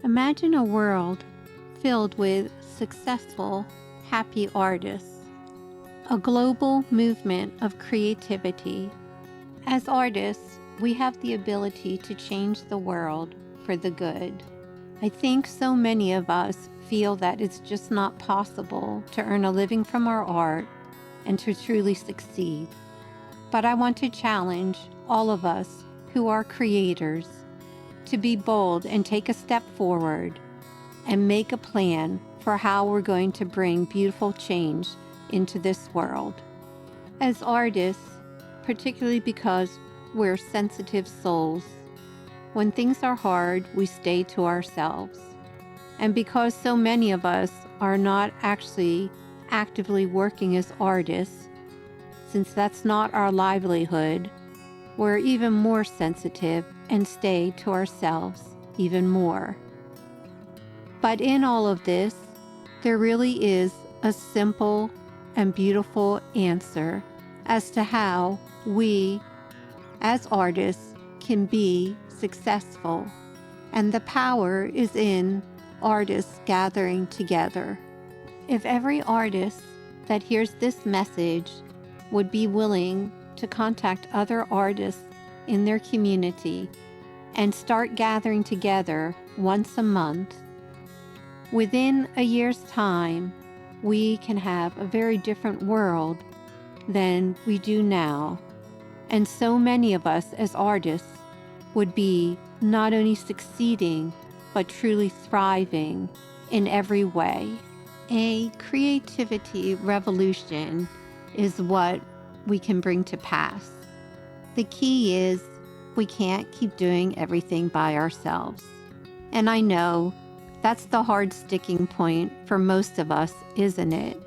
Imagine a world filled with successful, happy artists, a global movement of creativity. As artists, we have the ability to change the world for the good. I think so many of us feel that it's just not possible to earn a living from our art and to truly succeed. But I want to challenge all of us who are creators to be bold and take a step forward and make a plan for how we're going to bring beautiful change into this world. As artists, particularly because we're sensitive souls, when things are hard, we stay to ourselves. And because so many of us are not actually actively working as artists, since that's not our livelihood, we're even more sensitive and stay to ourselves even more. But in all of this, there really is a simple and beautiful answer as to how we, as artists, can be successful. And the power is in artists gathering together. If every artist that hears this message would be willing to contact other artists in their community and start gathering together once a month, within a year's time, we can have a very different world than we do now. And so many of us as artists would be not only succeeding, but truly thriving in every way. A creativity revolution is what we can bring to pass. The key is we can't keep doing everything by ourselves. And I know that's the hard sticking point for most of us, isn't it?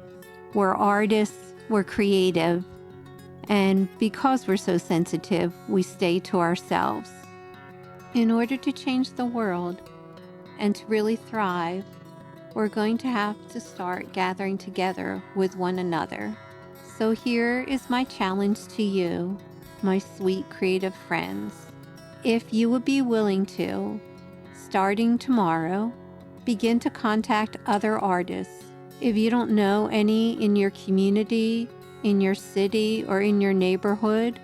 We're artists, we're creative, and because we're so sensitive, we stay to ourselves. In order to change the world and to really thrive, we're going to have to start gathering together with one another. So here is my challenge to you, my sweet creative friends. If you would be willing to, starting tomorrow, begin to contact other artists. If you don't know any in your community, in your city, or in your neighborhood,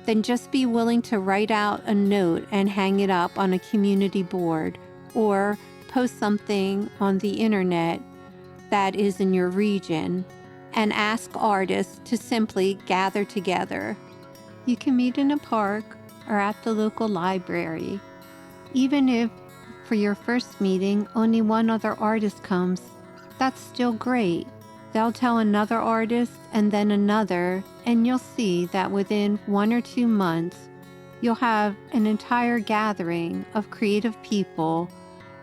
then just be willing to write out a note and hang it up on a community board or post something on the internet that is in your region and ask artists to simply gather together. You can meet in a park or at the local library. Even if for your first meeting only one other artist comes, that's still great. They'll tell another artist and then another, and you'll see that within 1 or 2 months, you'll have an entire gathering of creative people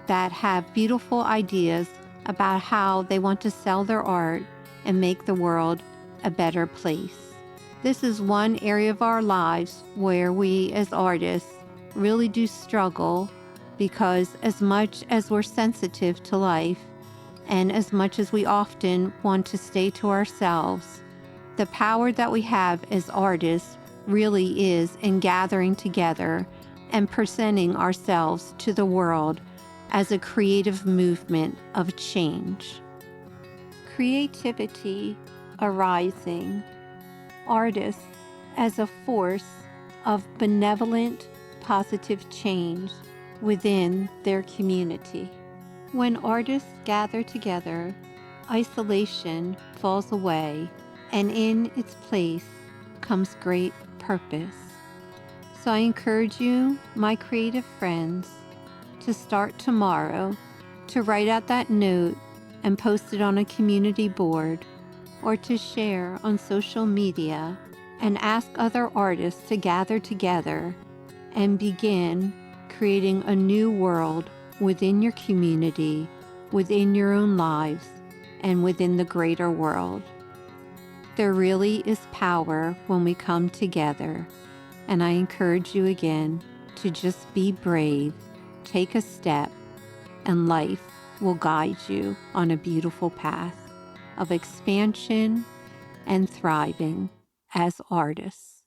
that have beautiful ideas about how they want to sell their art and make the world a better place. This is one area of our lives where we as artists really do struggle, because as much as we're sensitive to life and as much as we often want to stay to ourselves, the power that we have as artists really is in gathering together and presenting ourselves to the world as a creative movement of change. Creativity arising, artists as a force of benevolent, positive change within their community. When artists gather together, isolation falls away, and in its place comes great purpose. So I encourage you, my creative friends, to start tomorrow to write out that note and post it on a community board, or to share on social media and ask other artists to gather together and begin creating a new world within your community, within your own lives, and within the greater world. There really is power when we come together, and I encourage you again to just be brave, take a step, and life will guide you on a beautiful path of expansion and thriving as artists.